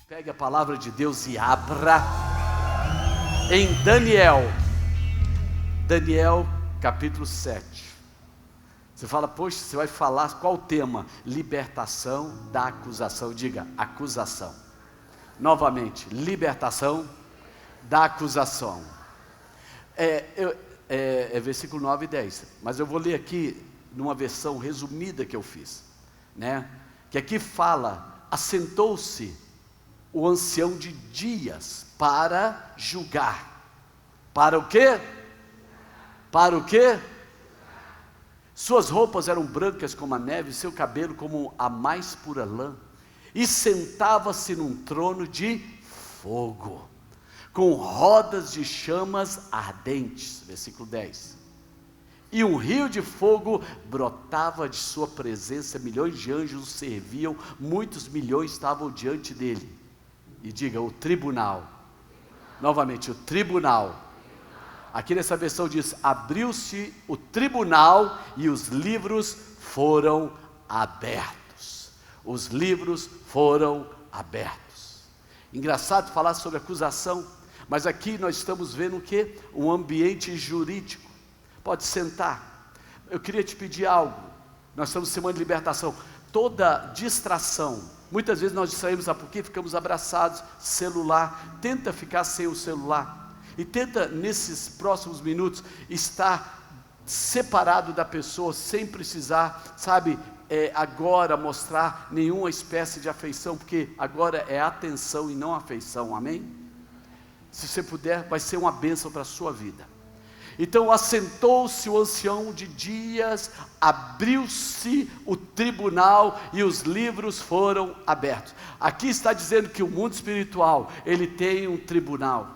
Pegue a palavra de Deus e abra em Daniel capítulo 7. Você fala, poxa, você vai falar qual o tema? Libertação da acusação. Diga, acusação. Novamente, libertação da acusação. É versículo 9 e 10. Mas eu vou ler aqui numa versão resumida que eu fiz, né? Que aqui fala, assentou-se o ancião de dias para julgar. Para o quê? Para o quê? Suas roupas eram brancas como a neve, seu cabelo como a mais pura lã, e sentava-se num trono de fogo, com rodas de chamas ardentes, versículo 10, e um rio de fogo brotava de sua presença, milhões de anjos o serviam, muitos milhões estavam diante dele, e diga, o tribunal, novamente, o tribunal. Aqui nessa versão diz, abriu-se o tribunal e os livros foram abertos. Os livros foram abertos. Engraçado falar sobre acusação, mas aqui nós estamos vendo o quê? Um ambiente jurídico. Pode sentar. Eu queria te pedir algo. Nós estamos em semana de libertação. Toda distração, muitas vezes nós distraímos, sabe por quê? Ficamos abraçados, celular. Tenta ficar sem o celular. E tenta nesses próximos minutos estar separado da pessoa, sem precisar, sabe, agora mostrar nenhuma espécie de afeição, porque agora é atenção e não afeição, amém? Se você puder, vai ser uma bênção para a sua vida. Então assentou-se o ancião de dias, abriu-se o tribunal e os livros foram abertos. Aqui está dizendo que o mundo espiritual, ele tem um tribunal.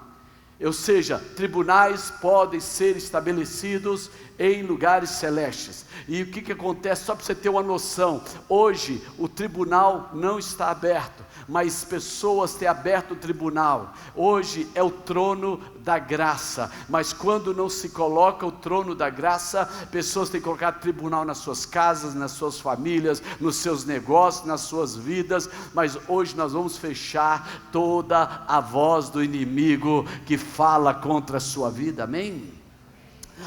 Ou seja, tribunais podem ser estabelecidos em lugares celestes. E o que acontece, só para você ter uma noção, hoje o tribunal não está aberto, mas pessoas têm aberto o tribunal. Hoje é o trono da graça, mas quando não se coloca o trono da graça, pessoas têm colocado tribunal nas suas casas, nas suas famílias, nos seus negócios, nas suas vidas, mas hoje nós vamos fechar toda a voz do inimigo que fala contra a sua vida, amém?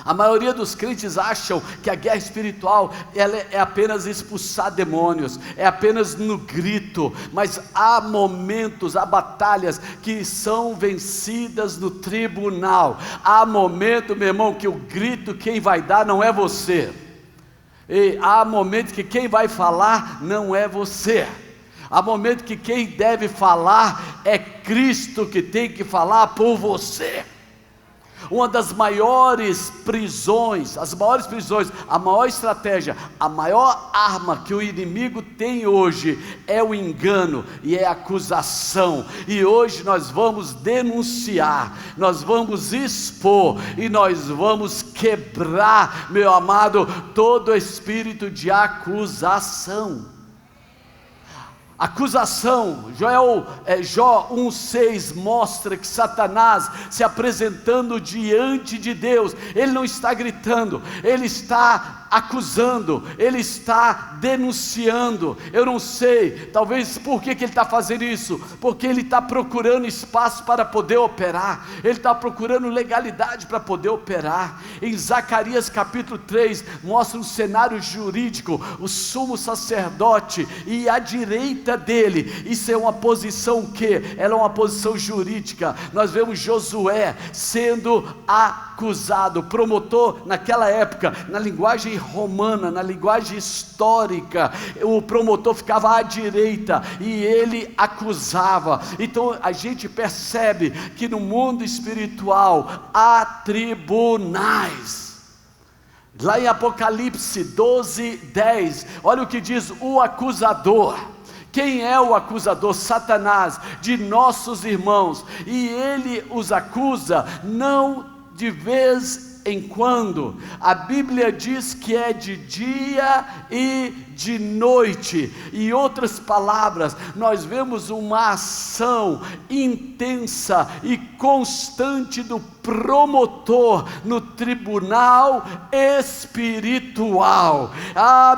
A maioria dos crentes acham que a guerra espiritual ela é apenas expulsar demônios, é apenas no grito, mas há momentos, há batalhas que são vencidas no tribunal. Há momento, meu irmão, que o grito quem vai dar não é você, e há momentos que quem vai falar não é você. Há momento que quem deve falar é Cristo que tem que falar por você. Uma das maiores prisões, a maior estratégia, a maior arma que o inimigo tem hoje é o engano e é a acusação. E hoje nós vamos denunciar, nós vamos expor e nós vamos quebrar, meu amado, todo espírito de acusação. Acusação, Jó 1,6 mostra que Satanás se apresentando diante de Deus, ele não está gritando, ele está acusando, ele está denunciando. Eu não sei, talvez por que ele está fazendo isso, porque ele está procurando espaço para poder operar, ele está procurando legalidade para poder operar. Em Zacarias capítulo 3, mostra um cenário jurídico, o sumo sacerdote e a direita dele, isso é uma posição que? Ela é uma posição jurídica. Nós vemos Josué sendo acusado, promotor naquela época, na linguagem romana, na linguagem histórica, o promotor ficava à direita e ele acusava. Então a gente percebe que no mundo espiritual há tribunais. Lá em Apocalipse 12:10, olha o que diz o acusador. Quem é o acusador? Satanás, de nossos irmãos, e ele os acusa não de vez em quando. A Bíblia diz que é de dia e de noite. Em outras palavras, nós vemos uma ação intensa e constante do promotor no tribunal espiritual.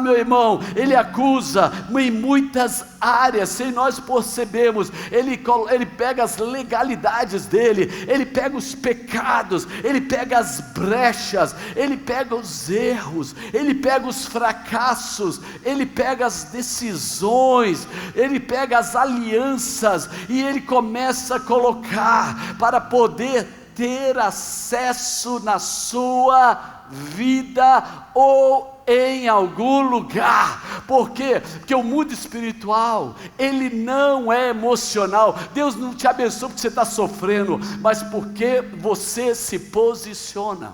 Meu irmão, ele acusa em muitas áreas, sem nós percebermos. Ele pega as legalidades dele, ele pega os pecados, ele pega as brechas, ele pega os erros, ele pega os fracassos, ele pega as decisões, ele pega as alianças, e ele começa a colocar para poder ter acesso na sua vida ou em algum lugar. Por quê? Porque o mundo espiritual, ele não é emocional. Deus não te abençoa porque você está sofrendo, mas porque você se posiciona.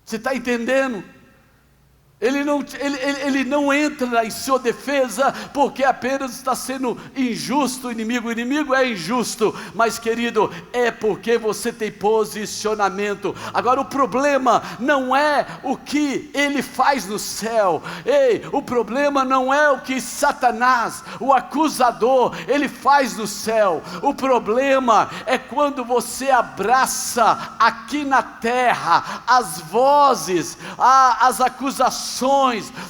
Você está entendendo? Ele não entra em sua defesa porque apenas está sendo injusto. O inimigo é injusto, mas querido, é porque você tem posicionamento. Agora o problema não é o que ele faz no céu. O problema não é o que Satanás, o acusador, ele faz no céu. O problema é quando você abraça aqui na terra as vozes, as acusações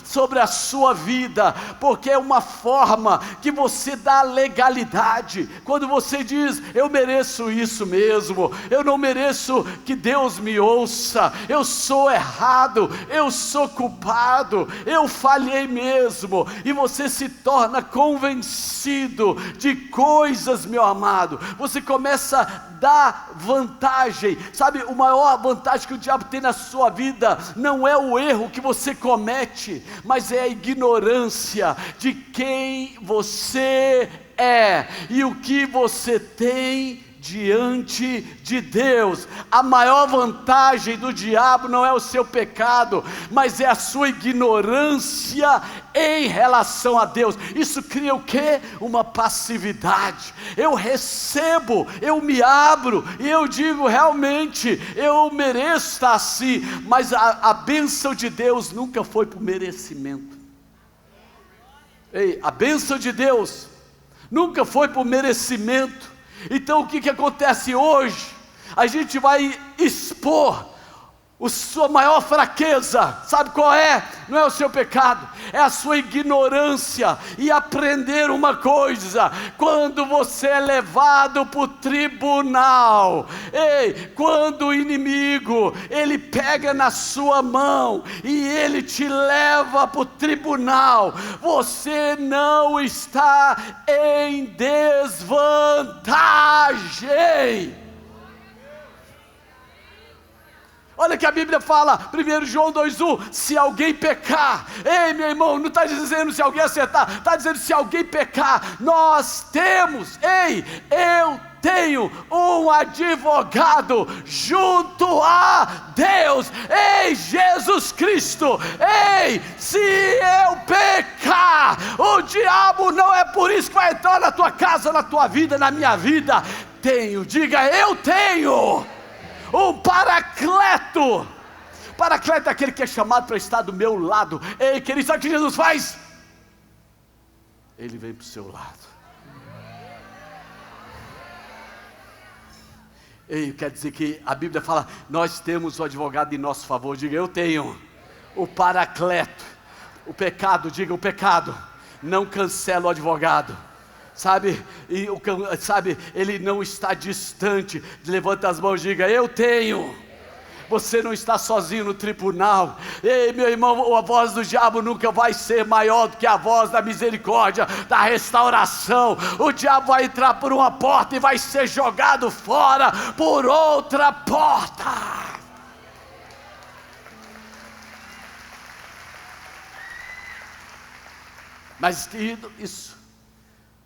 sobre a sua vida, porque é uma forma que você dá legalidade. Quando você diz: eu mereço isso mesmo, eu não mereço que Deus me ouça, eu sou errado, eu sou culpado, eu falhei mesmo, e você se torna convencido de coisas, meu amado. Você começa a dar vantagem. Sabe, a maior vantagem que o diabo tem na sua vida não é o erro que você comete, mas é a ignorância de quem você é e o que você tem diante de Deus. A maior vantagem do diabo não é o seu pecado, mas é a sua ignorância em relação a Deus. Isso cria o quê? Uma passividade. Eu recebo, eu me abro e eu digo: realmente eu mereço estar assim, mas a bênção de Deus nunca foi por merecimento. A bênção de Deus nunca foi por merecimento. Então o que acontece hoje? A gente vai expor a sua maior fraqueza. Sabe qual é? Não é o seu pecado, é a sua ignorância. E aprender uma coisa: quando você é levado para o tribunal, quando o inimigo, ele pega na sua mão e ele te leva para o tribunal, você não está em desvantagem. Olha que a Bíblia fala, 1 João 2,1: se alguém pecar, meu irmão, não está dizendo se alguém acertar, está dizendo se alguém pecar, nós temos, eu tenho um advogado junto a Deus, Jesus Cristo. Se eu pecar, o diabo não é por isso que vai entrar na tua casa, na tua vida, na minha vida. Diga: eu tenho um paracleto. Paracleto é aquele que é chamado para estar do meu lado. Querido, sabe o que Jesus faz? Ele vem para o seu lado. Quer dizer que a Bíblia fala: nós temos o advogado em nosso favor. Diga: eu tenho o paracleto. O pecado, diga: o pecado não cancela o advogado. Sabe, ele não está distante. Levanta as mãos, diga: eu tenho. Você não está sozinho no tribunal. Meu irmão, a voz do diabo nunca vai ser maior do que a voz da misericórdia, da restauração. O diabo vai entrar por uma porta e vai ser jogado fora por outra porta. Mas querido,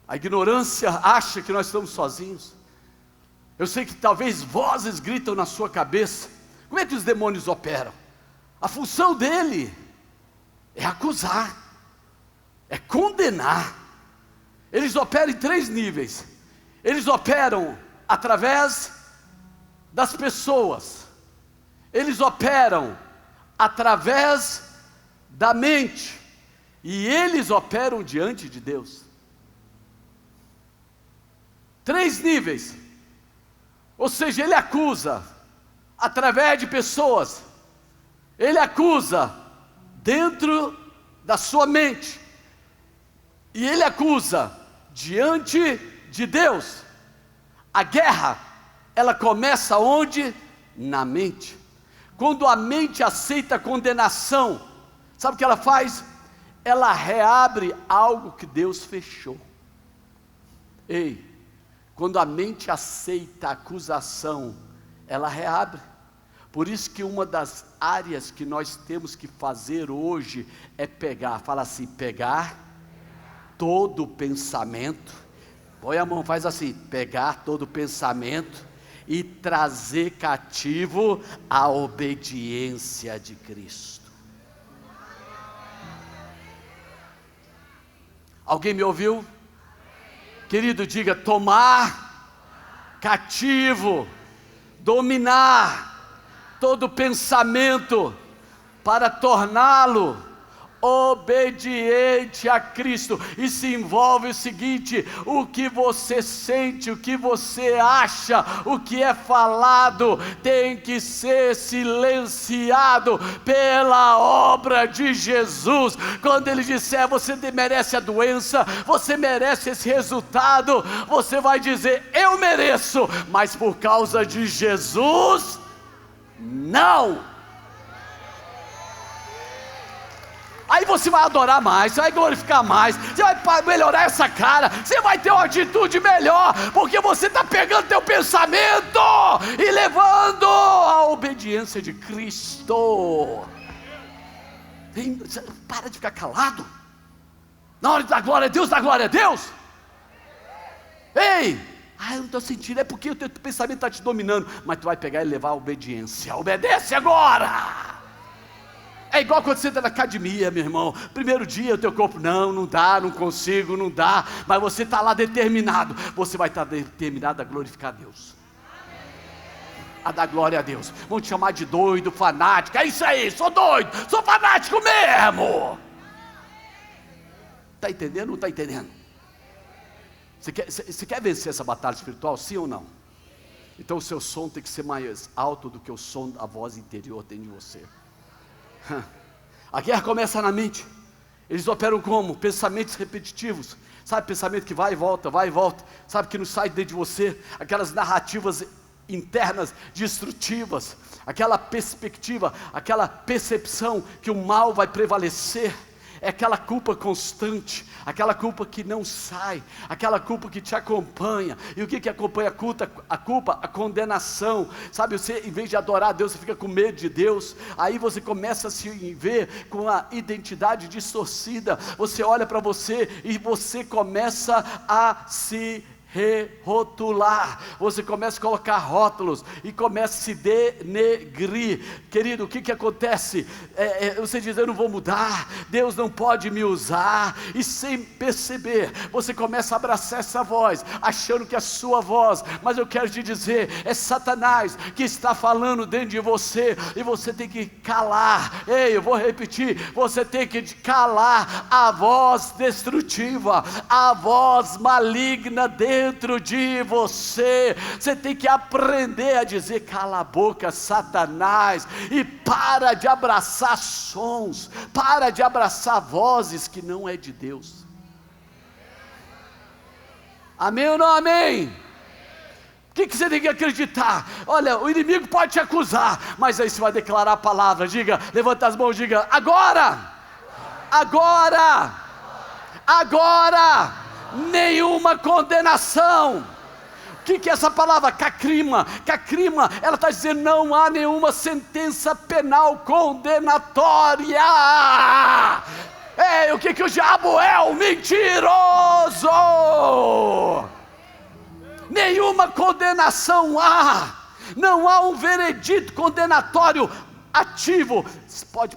a ignorância acha que nós estamos sozinhos. Eu sei que talvez vozes gritam na sua cabeça. Como é que os demônios operam? A função dele é acusar, é condenar. Eles operam em 3 níveis. Eles operam através das pessoas. Eles operam através da mente. E eles operam diante de Deus. 3 níveis. Ou seja, ele acusa através de pessoas, ele acusa dentro da sua mente, e ele acusa diante de Deus. A guerra, ela começa onde? Na mente. Quando a mente aceita a condenação, sabe o que ela faz? Ela reabre algo que Deus fechou. Ei, quando a mente aceita a acusação, ela reabre. Por isso que uma das áreas que nós temos que fazer hoje é pegar, fala assim, pegar todo pensamento, põe a mão, faz assim, pegar todo pensamento e trazer cativo a obediência de Cristo. Alguém me ouviu? Querido, diga, tomar cativo, dominar todo pensamento, para torná-lo obediente a Cristo. Isso envolve o seguinte: o que você sente, o que você acha, o que é falado, tem que ser silenciado pela obra de Jesus. Quando Ele disser, você merece a doença, você merece esse resultado, você vai dizer, eu mereço, mas por causa de Jesus, não. Aí você vai adorar mais, você vai glorificar mais, você vai melhorar essa cara, você vai ter uma atitude melhor, porque você está pegando teu pensamento e levando a obediência de Cristo. Para de ficar calado. Na hora de dar glória a Deus, dá glória a Deus. Ei, eu não estou sentindo, é porque o teu pensamento está te dominando, mas tu vai pegar e levar a obediência. Obedece agora. É igual quando você está na academia, meu irmão. Primeiro dia o teu corpo, não dá, não consigo, não dá. Mas você está lá determinado. Você vai estar determinado a glorificar a Deus, a dar glória a Deus. Vão te chamar de doido, fanático. É isso aí, sou doido, sou fanático mesmo. Está entendendo ou não está entendendo? Você quer vencer essa batalha espiritual, sim ou não? Então o seu som tem que ser mais alto do que o som da voz interior dentro de você. A guerra começa na mente. Eles operam como? Pensamentos repetitivos. Sabe, pensamento que vai e volta, sabe, que não sai dentro de você. Aquelas narrativas internas destrutivas, aquela perspectiva, aquela percepção que o mal vai prevalecer. É aquela culpa constante, aquela culpa que não sai, aquela culpa que te acompanha. E o que acompanha a culpa? A condenação. Sabe, você, em vez de adorar a Deus, você fica com medo de Deus. Aí você começa a se ver com a identidade distorcida. Você olha para você e você começa a se rotular, você começa a colocar rótulos e começa a se denegrir. Querido, o que acontece? Você diz, eu não vou mudar, Deus não pode me usar, e sem perceber, você começa a abraçar essa voz, achando que é a sua voz, mas eu quero te dizer, é Satanás que está falando dentro de você, e você tem que calar. Ei, eu vou repetir, você tem que calar a voz destrutiva, a voz maligna dentro de você. Você tem que aprender a dizer, cala a boca, Satanás, e para de abraçar sons, para de abraçar vozes que não é de Deus. Amém ou não amém? O que você tem que acreditar? Olha, o inimigo pode te acusar, mas aí você vai declarar a palavra. Diga, levanta as mãos, diga, agora, nenhuma condenação. O que é essa palavra? Cacrima, ela está dizendo, não há nenhuma sentença penal condenatória. Ei, o que o diabo é? Um mentiroso. Nenhuma condenação há, não há um veredito condenatório ativo. Pode,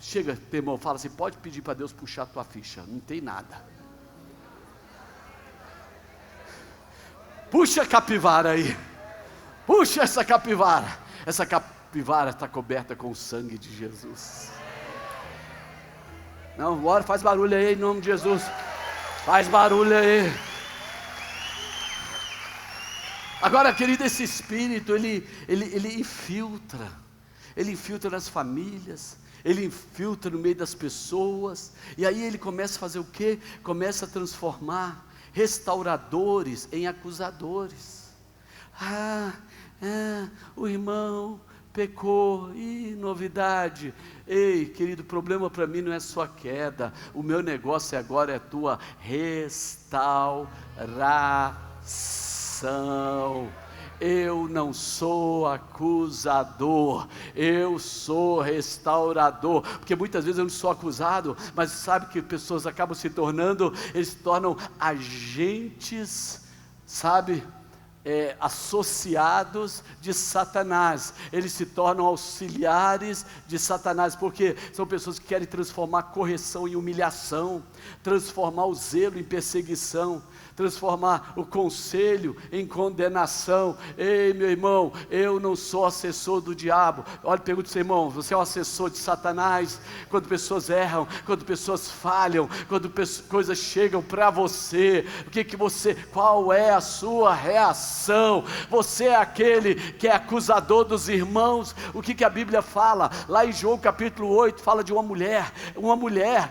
chega, irmão, fala assim, pode pedir para Deus puxar a tua ficha, não tem nada. Puxa a capivara aí, puxa essa capivara está coberta com o sangue de Jesus. Não, bora, faz barulho aí em nome de Jesus, faz barulho aí. Agora, querido, esse espírito, ele infiltra. Ele infiltra nas famílias, ele infiltra no meio das pessoas, e aí ele começa a fazer o quê? Começa a transformar restauradores em acusadores. O irmão pecou, novidade. Ei, querido, o problema para mim não é sua queda, o meu negócio agora é a tua restauração. Eu não sou acusador, eu sou restaurador, porque muitas vezes eu não sou acusado, mas sabe que pessoas acabam se tornando, eles se tornam agentes, sabe, associados de Satanás, eles se tornam auxiliares de Satanás, porque são pessoas que querem transformar correção em humilhação, transformar o zelo em perseguição, transformar o conselho em condenação. Ei, meu irmão, eu não sou assessor do diabo. Olha, pergunta para o seu irmão, você é um assessor de Satanás? Quando pessoas erram, quando pessoas falham, quando coisas chegam para você, qual é a sua reação? Você é aquele que é acusador dos irmãos? O que a Bíblia fala? Lá em João capítulo 8, fala de uma mulher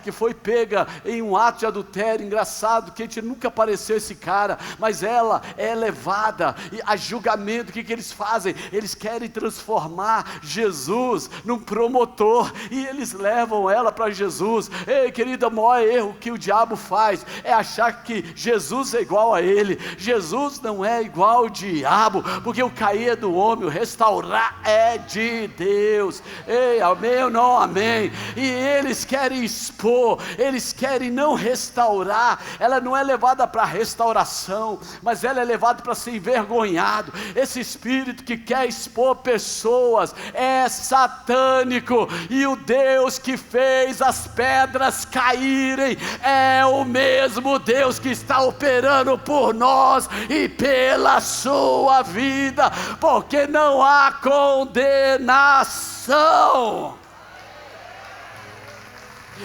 que foi pega em um ato de adultério. Engraçado que a gente nunca apareceu esse cara, mas ela é levada a julgamento. O que eles fazem? Eles querem transformar Jesus num promotor, e eles levam ela para Jesus. Ei, querida, o maior erro que o diabo faz é achar que Jesus é igual a ele. Jesus não é igual ao diabo, porque o cair é do homem, o restaurar é de Deus. Ei, amém ou não amém? E eles querem expor, eles querem não restaurar. Ela não é levada para restauração, mas ela é levada para ser envergonhado. Esse espírito que quer expor pessoas é satânico, e o Deus que fez as pedras caírem é o mesmo Deus que está operando por nós e pela sua vida, porque não há condenação.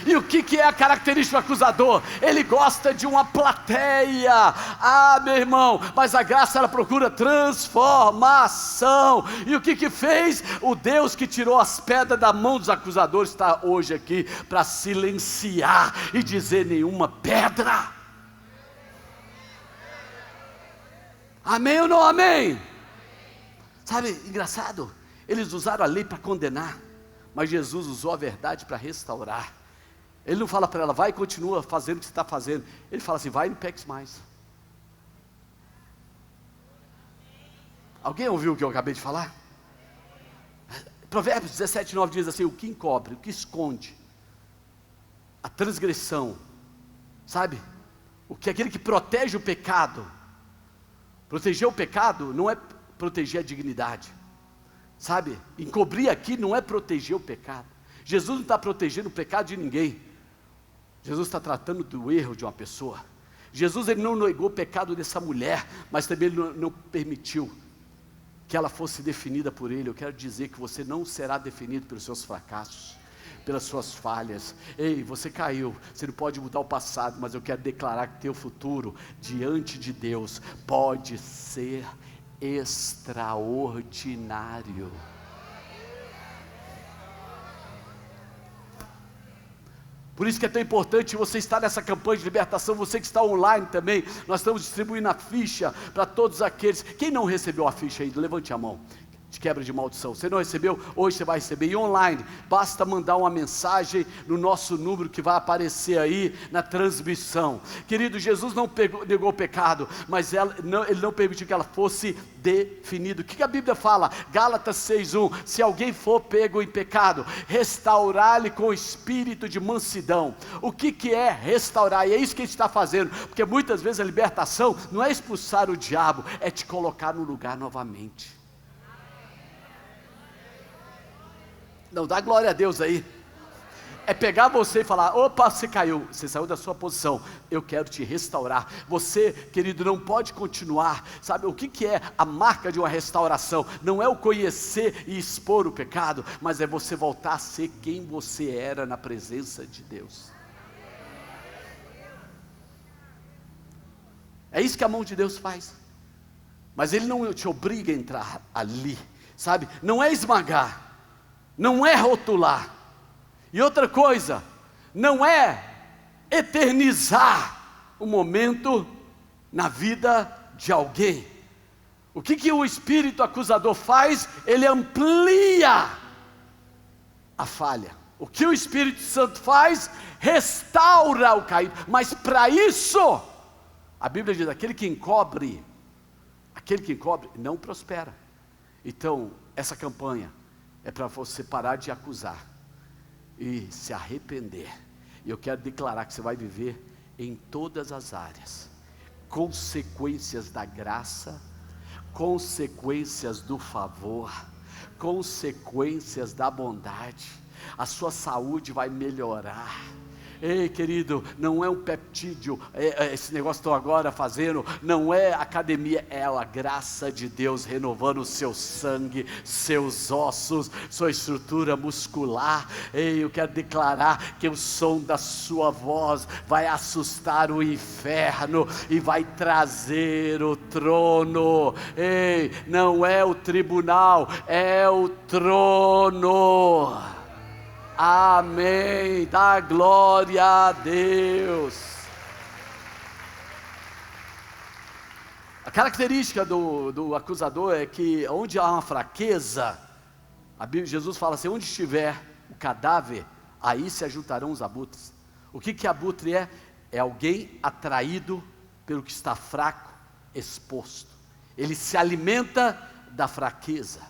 E o que é a característica do acusador? Ele gosta de uma plateia. Meu irmão, mas a graça, ela procura transformação. E o que fez? O Deus que tirou as pedras da mão dos acusadores está hoje aqui para silenciar e dizer: nenhuma pedra. Amém ou não amém? Sabe, engraçado, eles usaram a lei para condenar, mas Jesus usou a verdade para restaurar. Ele não fala para ela, vai e continua fazendo o que você está fazendo. Ele fala assim, vai e não peques mais. Alguém ouviu o que eu acabei de falar? Provérbios 17:9 diz assim: o que encobre, o que esconde, a transgressão, sabe? Aquele que protege o pecado. Proteger o pecado não é proteger a dignidade, sabe? Encobrir aqui não é proteger o pecado. Jesus não está protegendo o pecado de ninguém. Jesus está tratando do erro de uma pessoa. Jesus, ele não negou o pecado dessa mulher, mas também ele não permitiu que ela fosse definida por ele. Eu quero dizer que você não será definido pelos seus fracassos, pelas suas falhas. Ei, você caiu, você não pode mudar o passado, mas eu quero declarar que teu futuro diante de Deus pode ser extraordinário. Por isso que é tão importante você estar nessa campanha de libertação. Você que está online também, nós estamos distribuindo a ficha para todos aqueles. Quem não recebeu a ficha ainda, levante a mão. De quebra de maldição. Você não recebeu? Hoje você vai receber. E online, basta mandar uma mensagem no nosso número que vai aparecer aí na transmissão. Querido, Jesus não negou o pecado, mas ele não permitiu que ela fosse definida. O que a Bíblia fala? Gálatas 6:1: se alguém for pego em pecado, restaurar-lhe com espírito de mansidão. O que é restaurar? E é isso que a gente está fazendo, porque muitas vezes a libertação não é expulsar o diabo, é te colocar no lugar novamente. Não, dá glória a Deus aí. É pegar você e falar, opa, você caiu, você saiu da sua posição, eu quero te restaurar. Você, querido, não pode continuar. Sabe o que é a marca de uma restauração? Não é o conhecer e expor o pecado, mas é você voltar a ser quem você era na presença de Deus. É isso que a mão de Deus faz. mas Ele não te obriga a entrar ali, sabe? Não é esmagar, não é rotular. E outra coisa, não é eternizar o momento na vida de alguém. O que o espírito acusador faz? Ele amplia a falha. O que o Espírito Santo faz? Restaura o caído. Mas para isso, a Bíblia diz, aquele que encobre não prospera. Então, essa campanha é para você parar de acusar e se arrepender. E eu quero declarar que você vai viver em todas as áreas consequências da graça, consequências do favor, consequências da bondade. A sua saúde vai melhorar. Ei, querido, não é um peptídeo, esse negócio que estou agora fazendo, não é academia, é a graça de Deus renovando o seu sangue, seus ossos, sua estrutura muscular. Ei, eu quero declarar que o som da sua voz vai assustar o inferno e vai trazer o trono. Ei, não é o tribunal, é o trono. Amém, dá glória a Deus. A característica do acusador é que onde há uma fraqueza, Jesus fala assim, onde estiver o cadáver, aí se ajuntarão os abutres. O que abutre é? É alguém atraído pelo que está fraco, exposto. Ele se alimenta da fraqueza.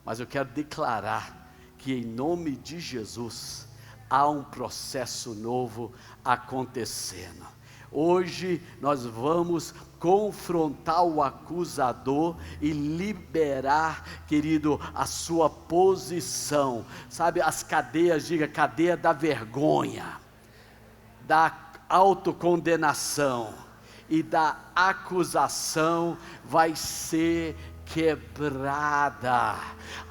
Mas eu quero declarar que em nome de Jesus, há um processo novo acontecendo. Hoje nós vamos confrontar o acusador e liberar, querido, a sua posição. Sabe, as cadeias, diga, cadeia da vergonha, da autocondenação e da acusação vai ser quebrada.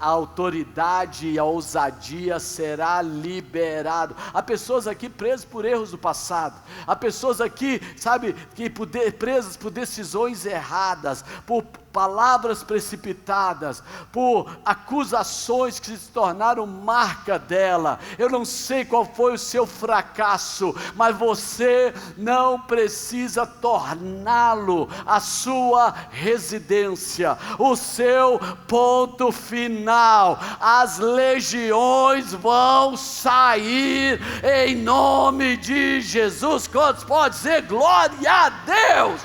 A autoridade e a ousadia será liberado. Há pessoas aqui presas por erros do passado. Há pessoas aqui, sabe, que presas por decisões erradas, por palavras precipitadas, por acusações que se tornaram marca dela. Eu não sei qual foi o seu fracasso, mas você não precisa torná-lo a sua residência, o seu ponto final. As legiões vão sair em nome de Jesus. Quantos pode dizer glória a Deus?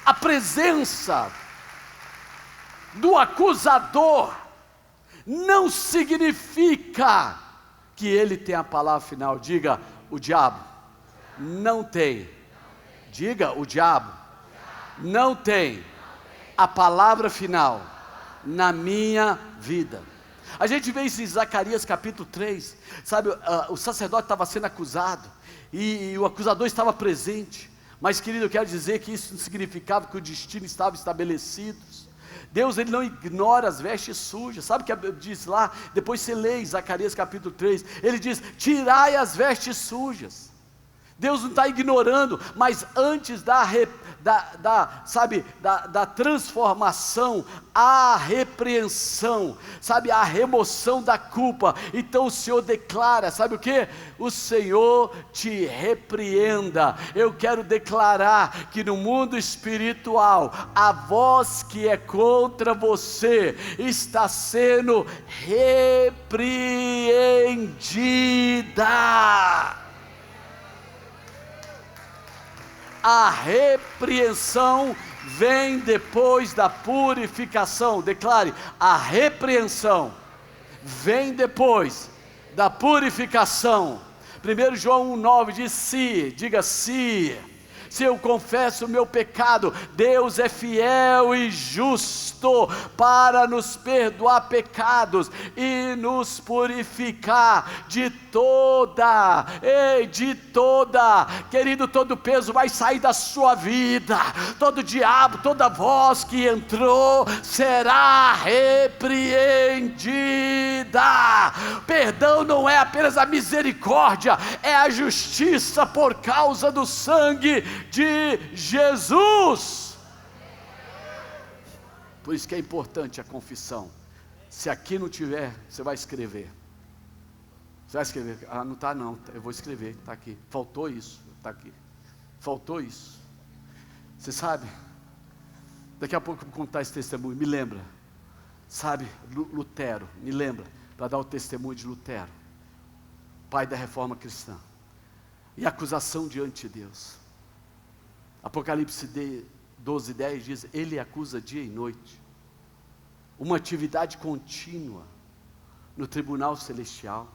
A presença do acusador não significa que ele tem a palavra final. Diga, o diabo não tem. Diga, o diabo não tem a palavra final na minha vida. A gente vê isso em Zacarias capítulo 3, sabe, o sacerdote estava sendo acusado, e o acusador estava presente, mas querido, eu quero dizer que isso não significava que o destino estava estabelecido. Deus, Ele não ignora as vestes sujas. Sabe o que diz lá? Depois você lê em Zacarias capítulo 3, Ele diz, tirai as vestes sujas. Deus não está ignorando, mas antes da transformação, a repreensão, sabe, a remoção da culpa. Então o Senhor declara, sabe o que? O Senhor te repreenda. Eu quero declarar que no mundo espiritual, a voz que é contra você está sendo repreendida. A repreensão vem depois da purificação. Declare, a repreensão vem depois da purificação. 1 João 1,9 diz, diga se eu confesso o meu pecado, Deus é fiel e justo para nos perdoar pecados e nos purificar de toda, querido, todo peso vai sair da sua vida, todo diabo, toda voz que entrou será repreendida. Perdão não é apenas a misericórdia, é a justiça por causa do sangue de Jesus. Por isso que é importante a confissão. Se aqui não tiver, você vai escrever. Você vai escrever, não está não, eu vou escrever, está aqui. Faltou isso, está aqui. Faltou isso. Você sabe, daqui a pouco eu vou contar esse testemunho, me lembra. Sabe, Lutero, me lembra, para dar o testemunho de Lutero, pai da reforma cristã. E a acusação diante de Deus. Apocalipse 12:10 diz, ele acusa dia e noite. Uma atividade contínua no tribunal celestial.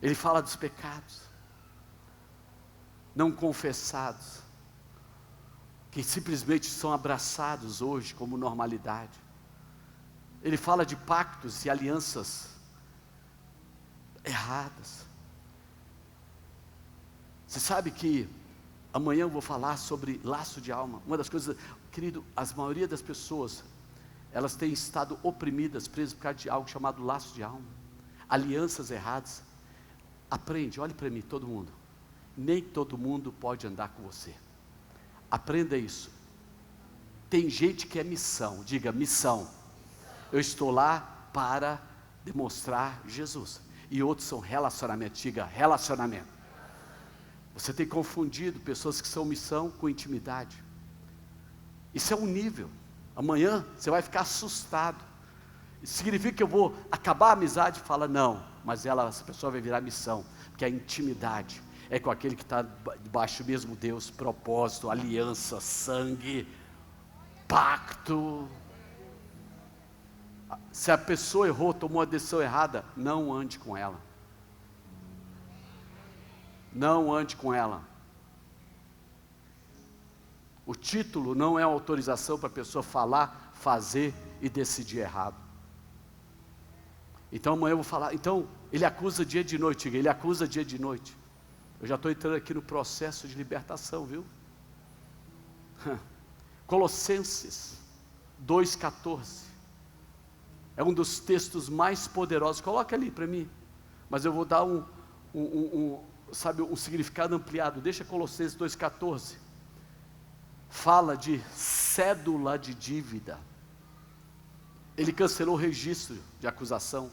Ele fala dos pecados não confessados, que simplesmente são abraçados hoje como normalidade. Ele fala de pactos e alianças erradas. Você sabe que amanhã eu vou falar sobre laço de alma. Uma das coisas, querido, a maioria das pessoas, elas têm estado oprimidas, presas por causa de algo chamado laço de alma, alianças erradas. Aprende, olhe para mim, todo mundo. Nem todo mundo pode andar com você. Aprenda isso. Tem gente que é missão, diga missão. Eu estou lá para demonstrar Jesus. E outros são relacionamento, diga relacionamento. Você tem confundido pessoas que são missão com intimidade. Isso é um nível. Amanhã você vai ficar assustado. Isso significa que eu vou acabar a amizade? Fala, não, mas essa pessoa vai virar missão, porque a intimidade é com aquele que está debaixo do mesmo Deus, propósito, aliança, sangue, pacto. Se a pessoa errou, tomou a decisão errada, não ande com ela. Não ande com ela. O título não é uma autorização para a pessoa falar, fazer e decidir errado. Então amanhã eu vou falar, então ele acusa dia de noite, ele acusa dia de noite. Eu já estou entrando aqui no processo de libertação, viu? Colossenses 2,14 é um dos textos mais poderosos. Coloca ali para mim, mas eu vou dar um significado ampliado. Deixa Colossenses 2,14. Fala de cédula de dívida. Ele cancelou o registro de acusação.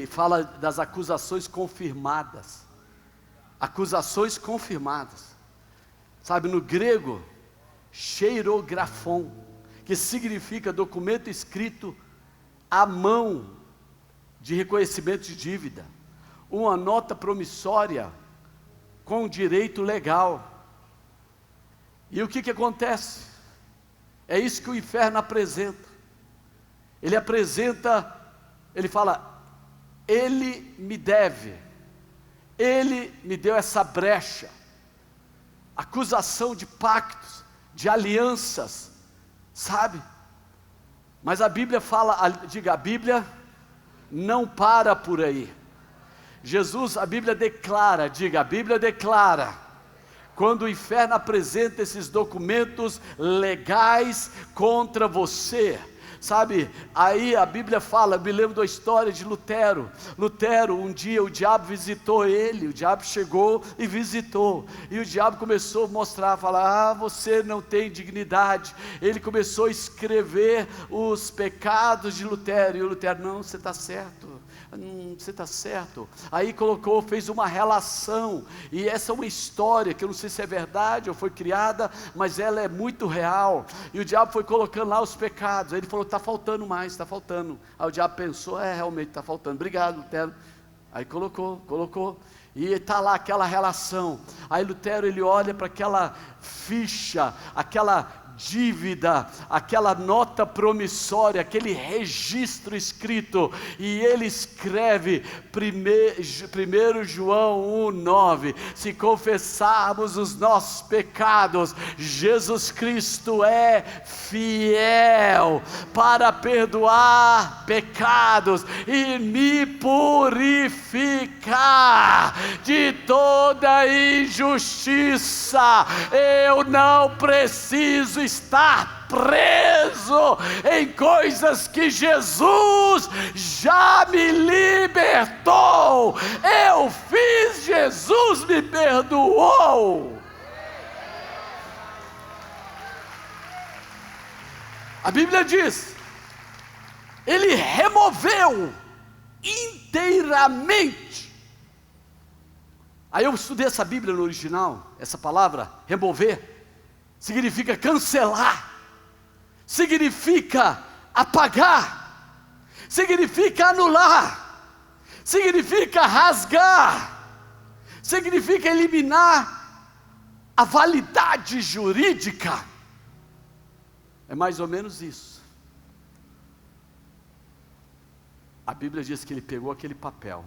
Fala das acusações confirmadas. Acusações confirmadas. Sabe, no grego, cheirografon, que significa documento escrito à mão de reconhecimento de dívida. Uma nota promissória com direito legal. E o que acontece? É isso que o inferno apresenta. Ele apresenta, ele fala, ele me deve, ele me deu essa brecha, acusação de pactos, de alianças, sabe? Mas a Bíblia fala, diga, a Bíblia não para por aí. Jesus, a Bíblia declara, diga, a Bíblia declara, quando o inferno apresenta esses documentos legais contra você, sabe, aí a Bíblia fala, eu me lembro da história de Lutero. Lutero, um dia o diabo visitou ele, o diabo chegou e visitou, e o diabo começou a mostrar, falar, você não tem dignidade. Ele começou a escrever os pecados de Lutero, e o Lutero, não, você está certo, você está certo. Aí fez uma relação, e essa é uma história, que eu não sei se é verdade ou foi criada, mas ela é muito real, e o diabo foi colocando lá os pecados, aí ele falou, está faltando mais, está faltando. Aí o diabo pensou, realmente está faltando, obrigado Lutero. Aí colocou, e está lá aquela relação. Aí Lutero, ele olha para aquela ficha, aquela dívida, aquela nota promissória, aquele registro escrito, e ele escreve 1 João 1,9, se confessarmos os nossos pecados, Jesus Cristo é fiel para perdoar pecados e me purificar de toda injustiça. Eu não preciso estar preso em coisas que Jesus já me libertou. Eu fiz, Jesus me perdoou. A Bíblia diz, ele removeu inteiramente. Aí eu estudei essa Bíblia no original, essa palavra, remover, significa cancelar, significa apagar, significa anular, significa rasgar, significa eliminar a validade jurídica. É mais ou menos isso. A Bíblia diz que ele pegou aquele papel.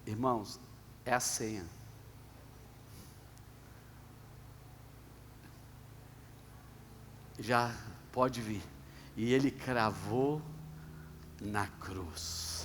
Irmãos, é a senha. Já pode vir. E ele cravou na cruz.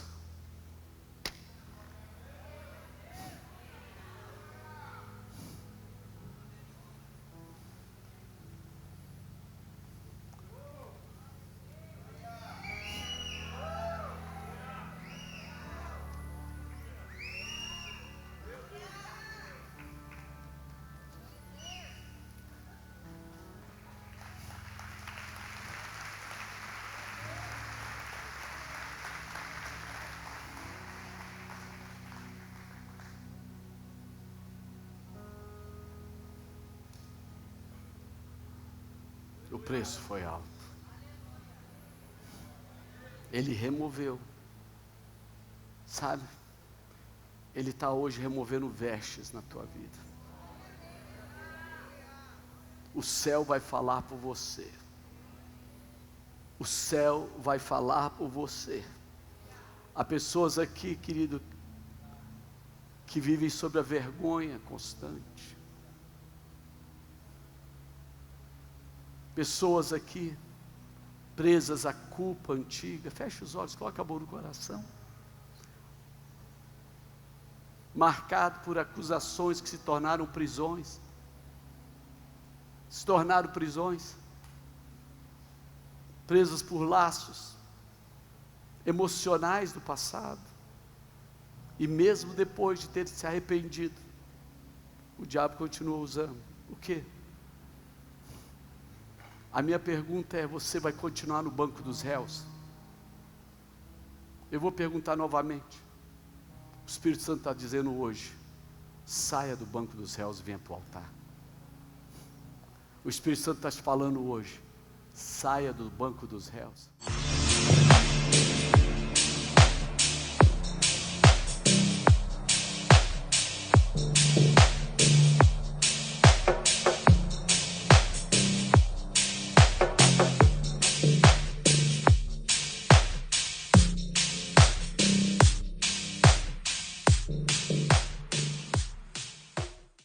O preço foi alto. Ele removeu. Sabe? Ele está hoje removendo vestes na tua vida. O céu vai falar por você. O céu vai falar por você. Há pessoas aqui, querido, que vivem sob a vergonha constante. Pessoas aqui, presas à culpa antiga. Feche os olhos, coloca a mão no coração. Marcado por acusações que se tornaram prisões. Se tornaram prisões. Presas por laços emocionais do passado. E mesmo depois de ter se arrependido, o diabo continua usando. O quê? A minha pergunta é, você vai continuar no banco dos réus? Eu vou perguntar novamente. O Espírito Santo está dizendo hoje, saia do banco dos réus e venha para o altar. O Espírito Santo está te falando hoje, saia do banco dos réus.